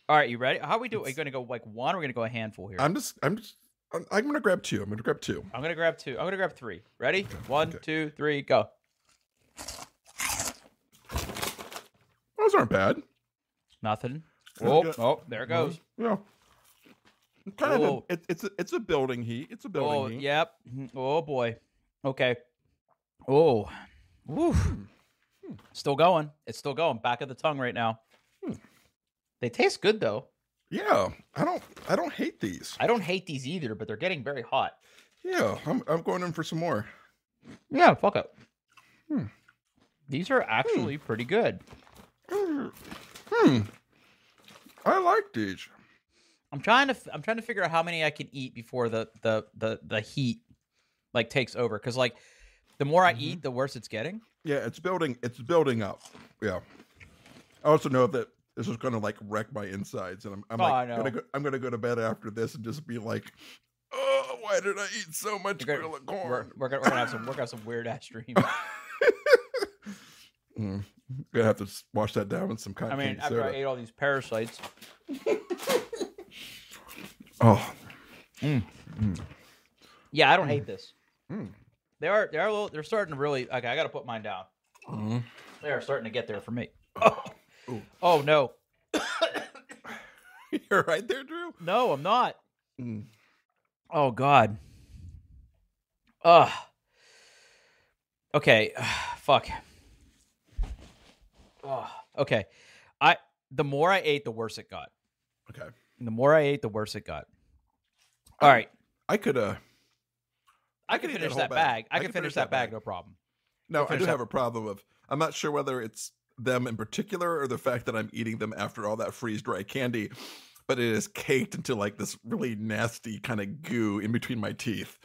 All right, you ready? How are we do? Are you going to go like one? Or are we going to go a handful here? I'm going to grab 2. I'm going to grab 2. I'm going to grab 2. I'm going to grab 3. Ready? Okay. 1, 2, 3, go. Those aren't bad. Nothing. Oh, there it goes. Yeah. Kind of. It's a building heat. It's a building heat. Yep. Oh boy. Okay. Oh. Woo. Still going. It's still going. Back of the tongue right now. They taste good though. Yeah, I don't hate these. I don't hate these either, but they're getting very hot. Yeah, I'm going in for some more. Yeah, fuck it. These are actually pretty good. I like these. I'm trying to figure out how many I can eat before the heat like takes over, because like the more I eat, the worse it's getting. Yeah, it's building up. Yeah. I also know that this is going to like wreck my insides, and I'm gonna go to bed after this and just be like, oh, why did I eat so much grilled corn? We're gonna have some weird ass dreams. Gonna have to wash that down with some cotton candy after soda. I ate all these parasites. Oh. Yeah, I don't hate this. They're starting to really. Okay, I got to put mine down. They are starting to get there for me. Oh no. You're right there, Drew? No, I'm not. Oh God. Ugh. Okay. Fuck. Oh, okay. The more I ate, the worse it got. Okay. The more I ate, the worse it got. All right. I could finish that bag. I can finish that bag, no problem. No, I do have a problem of, I'm not sure whether it's them in particular or the fact that I'm eating them after all that freeze-dried candy, but it is caked into like this really nasty kind of goo in between my teeth.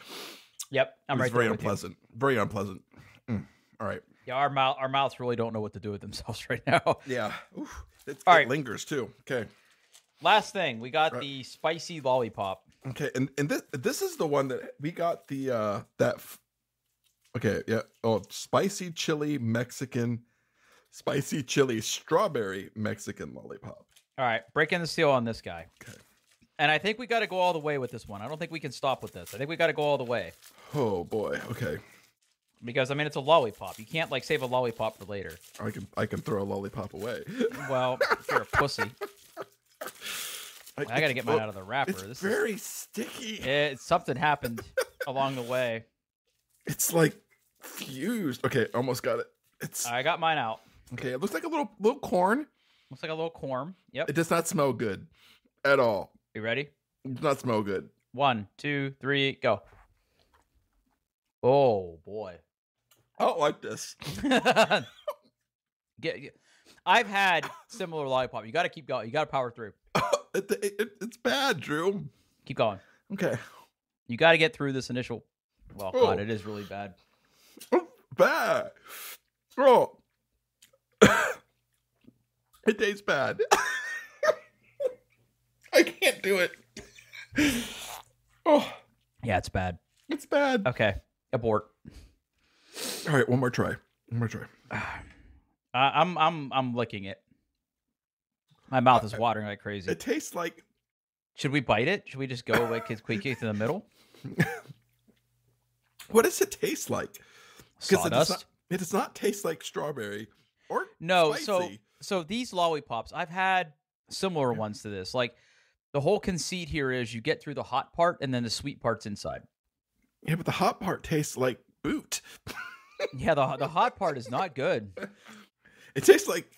Yep, I'm right there. Very unpleasant. Very unpleasant. All right. Yeah, our mouths really don't know what to do with themselves right now. Yeah. Oof. It lingers too. Okay. Last thing, we got the spicy lollipop. Okay, and this is the one that we got the okay, yeah. Oh, spicy chili strawberry Mexican lollipop. All right, breaking the seal on this guy. Okay. And I think we got to go all the way with this one. I don't think we can stop with this. I think we got to go all the way. Oh boy. Okay. Because I mean, it's a lollipop. You can't like save a lollipop for later. I can throw a lollipop away. Well, if you're a pussy. I got to get mine out of the wrapper. It's very sticky. Something happened along the way. It's like fused. Okay, almost got it. I got mine out. Okay, it looks like a little corn. Looks like a little corn. Yep. It does not smell good at all. You ready? It does not smell good. 1, 2, 3, go. Oh boy. I don't like this. I've had similar lollipop. You got to keep going. You got to power through. It's bad, Drew. Keep going. Okay. You got to get through this initial. Well, God, it is really bad. Bad. Oh. It tastes bad. I can't do it. Oh. Yeah, it's bad. It's bad. Okay. Abort. All right, one more try. I'm licking it. My mouth is watering like crazy. It tastes like. Should we bite it? Should we just go like quickly to the middle? What does it taste like? Sawdust. It does not taste like strawberry or no. spicy. So these lollipops, I've had similar ones to this. Like the whole conceit here is you get through the hot part and then the sweet part's inside. Yeah, but the hot part tastes like boot. Yeah, the hot part is not good. It tastes like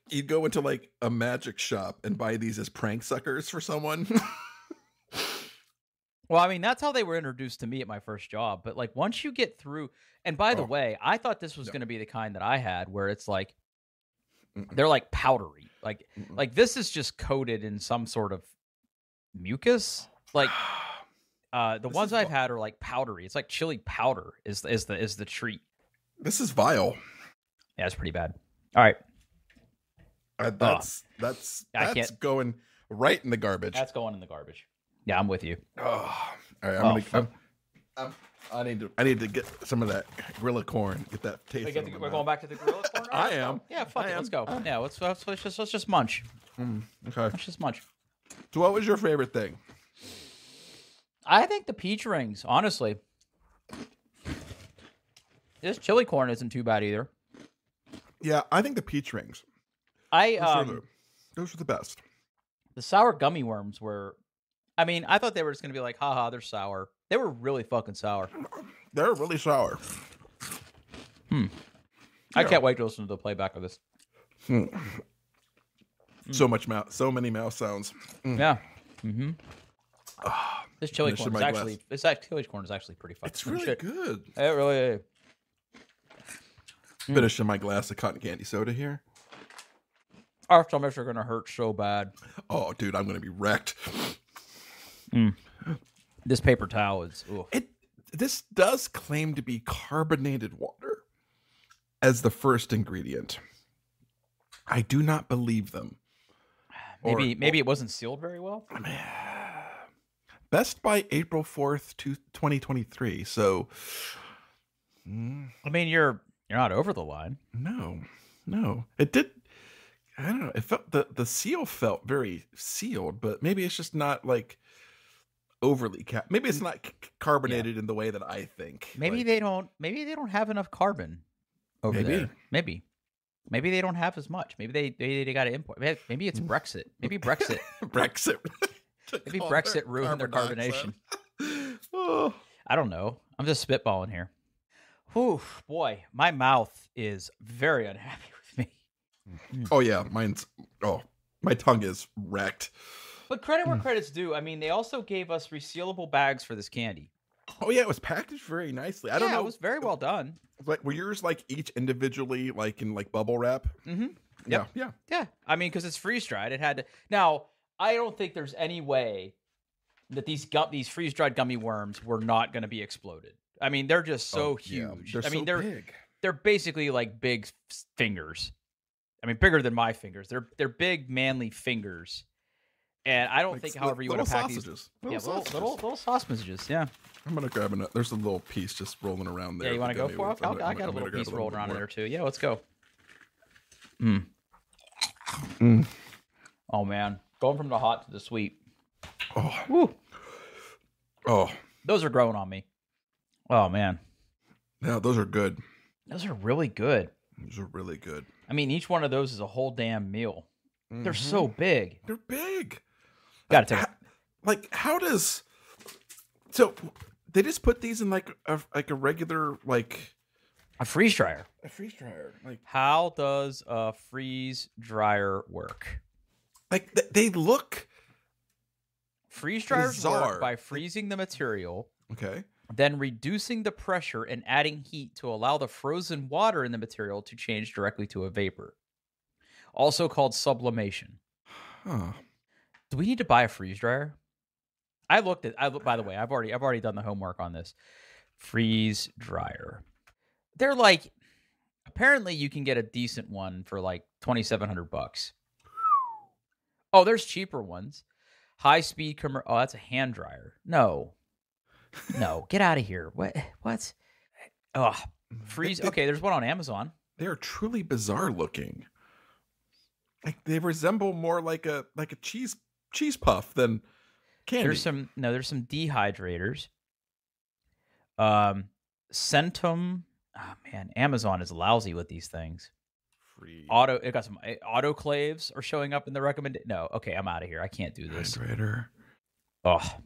you'd go into like a magic shop and buy these as prank suckers for someone. Well, I mean, that's how they were introduced to me at my first job. But like once you get through, and by the way, I thought this was going to be the kind that I had where it's like they're like powdery. Like this is just coated in some sort of mucus. Like the ones I've had are like powdery. It's like chili powder is the treat. This is vile. Yeah, it's pretty bad. All right. That's going right in the garbage. That's going in the garbage. Yeah, I'm with you. Oh, all right. I need to get some of that Gorilla corn. Get that taste. We're going back to the Gorilla corn. I am. Yeah, fuck it. Let's go. Yeah, let's just munch. Okay. Let's just munch. So, what was your favorite thing? I think the peach rings. Honestly, this chili corn isn't too bad either. Yeah, I think the peach rings. Those were the best. The sour gummy worms were. I mean, I thought they were just going to be like, haha, they're sour. They were really fucking sour. They're really sour. I can't wait to listen to the playback of this. So many mouth sounds. Yeah. This chili Finish corn is my actually chili corn is actually pretty fucking It's really shit. good. It really is. Finishing my glass of cotton candy soda here. Our stomachs are gonna hurt so bad. Oh, dude, I'm gonna be wrecked. This paper towel is. This does claim to be carbonated water as the first ingredient. I do not believe them. Maybe it wasn't sealed very well. Best by April 4th, 2023. So, I mean, you're not over the line. No. It did. I don't know. It felt the seal felt very sealed, but maybe it's just not like overly maybe it's not carbonated in the way that I think. Maybe they don't have enough carbon over there. Maybe they don't have as much. Maybe they got to import. Maybe it's Brexit. Maybe Brexit. Maybe Brexit ruined their carbonation. Oh. I don't know. I'm just spitballing here. Whew, boy, my mouth is very unhappy with me. Oh yeah, my tongue is wrecked. But credit where credit's due. I mean, they also gave us resealable bags for this candy. Oh yeah, it was packaged very nicely. I don't know. It was very well done. Like, were yours like each individually, like in like bubble wrap? Mm-hmm. Yeah. I mean, because it's freeze dried, it had to. Now, I don't think there's any way that these freeze dried gummy worms were not going to be exploded. I mean, they're just so huge. They're big. They're basically like big fingers. I mean, bigger than my fingers. They're big, manly fingers. And I don't think, however, you would have packed these. Little sausages. Yeah. I'm gonna grab another. There's a little piece just rolling around there. Yeah, you want to go for it? I got a little piece rolled around in there too. Yeah, let's go. Oh man, going from the hot to the sweet. Oh. Woo. Oh. Those are growing on me. Oh man. Yeah, those are good. Those are really good. Those are really good. I mean, each one of those is a whole damn meal. They're so big. They're big. Got to take it. Like, how does... So, they just put these in like a regular, like... A freeze dryer. A freeze dryer. Like, how does a freeze dryer work? Like, they look... Freeze dryers bizarre. work by freezing the material. Okay. Then reducing the pressure and adding heat to allow the frozen water in the material to change directly to a vapor. Also called sublimation. Huh. Do we need to buy a freeze dryer? By the way, I've already done the homework on this. Freeze dryer. They're like, apparently you can get a decent one for like $2,700. Oh, there's cheaper ones. High speed oh, that's a hand dryer. No, get out of here. What? Oh, freeze. Okay, there's one on Amazon. They are truly bizarre looking. Like, they resemble more like a cheese puff than candy. There's some dehydrators. Centum. Oh man, Amazon is lousy with these things. It got some autoclaves are showing up in the recommended. No, okay, I'm out of here. I can't do this. Hydrator. Oh,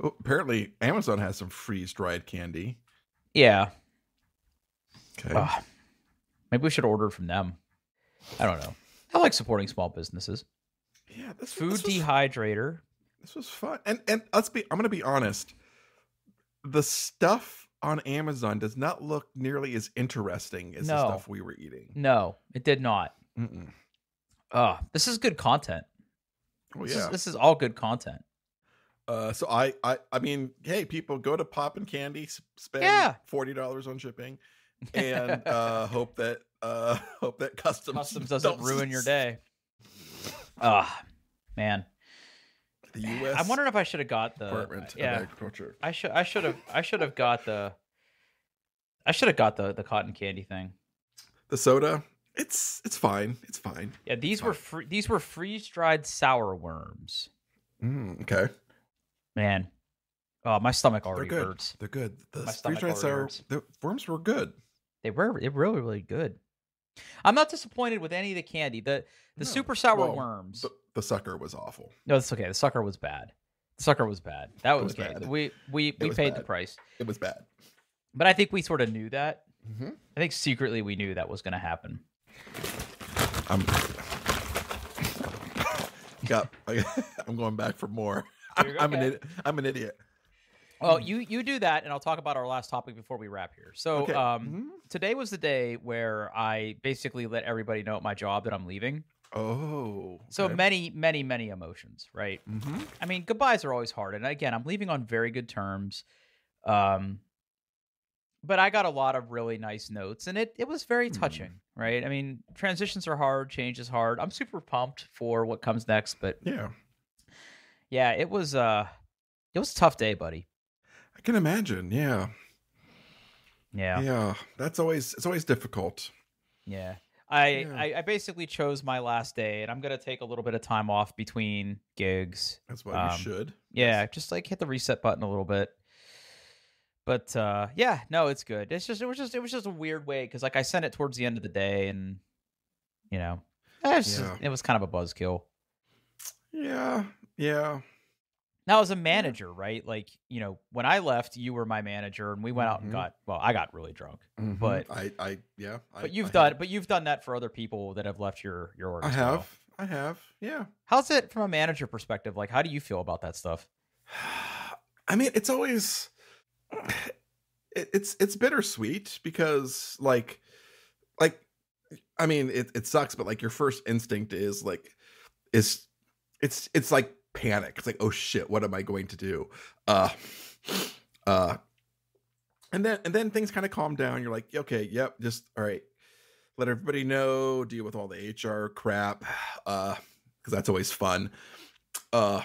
apparently Amazon has some freeze dried candy. Yeah. Okay. Maybe we should order from them. I don't know. I like supporting small businesses. Yeah, dehydrator. This was fun. And I'm going to be honest. The stuff on Amazon does not look nearly as interesting as the stuff we were eating. No, it did not. This is good content. Oh yeah. This is all good content. So I mean, hey, people, go to Pop and Candy, spend $40 on shipping, and hope that customs doesn't ruin your day. Man. The U.S. I'm wondering if I should have got the Department of Agriculture. I should have got the cotton candy thing. The soda, it's fine. It's fine. Yeah, these were freeze dried sour worms. Okay. Man, oh, my stomach already hurts. They're good. The freeze dried sour worms were good. They were really good. I'm not disappointed with any of the candy. The super sour worms. The sucker was awful. No, it's okay. The sucker was bad. That was bad. We paid the price. It was bad. But I think we sort of knew that Mm-hmm. I think secretly we knew that was going to happen. I'm going back for more. I'm an idiot. Well, you do that, and I'll talk about our last topic before we wrap here. So, Okay. Today was the day where I basically let everybody know at my job that I'm leaving. Oh. Okay. So many, many, many emotions, right? Mm-hmm. I mean, goodbyes are always hard, and again, I'm leaving on very good terms. But I got a lot of really nice notes, and it was very touching, right? I mean, transitions are hard, change is hard. I'm super pumped for what comes next, but yeah, it was a tough day, buddy. I can imagine. Yeah. Yeah. It's always difficult. Yeah. I basically chose my last day, and I'm gonna take a little bit of time off between gigs. That's what you should. Yeah, Yes. just like hit the reset button a little bit. But yeah, no, it's good. It was just a weird way because like I sent it towards the end of the day, and you know, it was kind of a buzzkill. Yeah. Now as a manager, right? Like when I left, you were my manager, and we went out and I got really drunk. Mm-hmm. But you've done that for other people that have left your org. I have. Yeah. How's it from a manager perspective? Like, how do you feel about that stuff? I mean, it's always. It's bittersweet because like I mean it sucks, but like your first instinct is like it's like panic. It's like, oh shit, what am I going to do? And then things kind of calm down. You're like, okay, yep, just all right, let everybody know, deal with all the HR crap, because that's always fun. And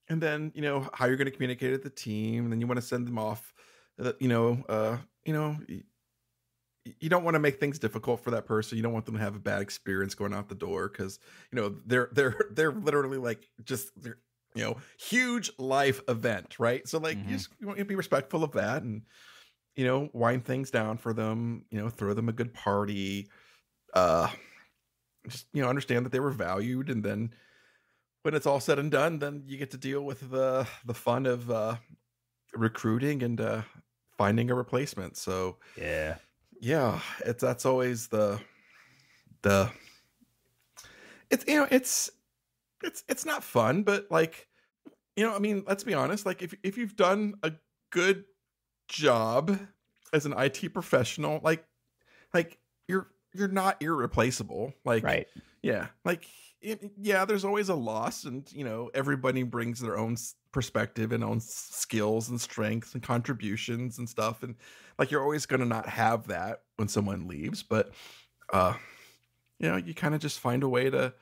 then how you're going to communicate with the team, and then you want to send them off. You don't want to make things difficult for that person. You don't want them to have a bad experience going out the door because they're literally like just huge life event, right? So like you want to be respectful of that and wind things down for them. Throw them a good party. Just understand that they were valued, and then when it's all said and done, then you get to deal with the fun of recruiting and finding a replacement. So that's always it's not fun, but like I mean, let's be honest, like if you've done a good job as an IT professional, like you're not irreplaceable, like right. There's always a loss, and everybody brings their own perspective and own skills and strengths and contributions and stuff, and like you're always going to not have that when someone leaves, but you kind of just find a way to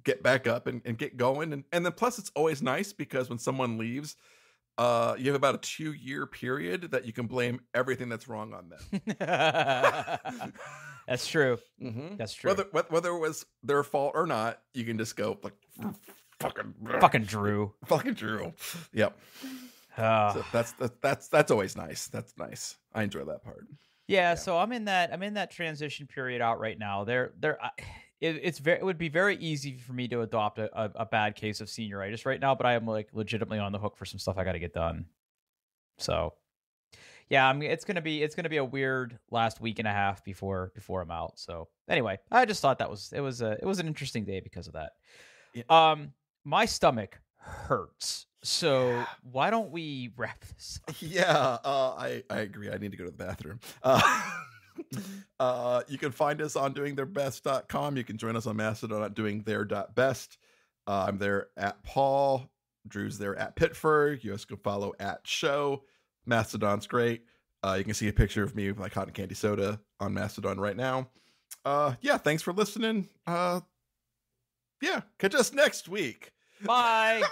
get back up and get going, and then plus it's always nice because when someone leaves, you have about a 2-year period that you can blame everything that's wrong on them. That's true. Mm-hmm. That's true. Whether it was their fault or not, you can just go like fucking Drew. Fucking Drew. Yep. So that's always nice. That's nice. I enjoy that part. Yeah. So I'm in that transition period out right now. It would be very easy for me to adopt a bad case of senioritis right now, but I am like legitimately on the hook for some stuff I got to get done. So yeah, it's gonna be a weird last week and a half before I'm out. So anyway, I just thought it was an interesting day because of that. Yeah. My stomach hurts, so why don't we wrap this up? Yeah, I agree. I need to go to the bathroom. You can find us on doingtheirbest.com. You can join us on Mastodon at doingtheir.best. I'm there at Paul. Drew's there at Pitford. You guys can follow at Show. Mastodon's great. You can see a picture of me with my cotton candy soda on Mastodon right now. Thanks for listening. Catch us next week. Bye.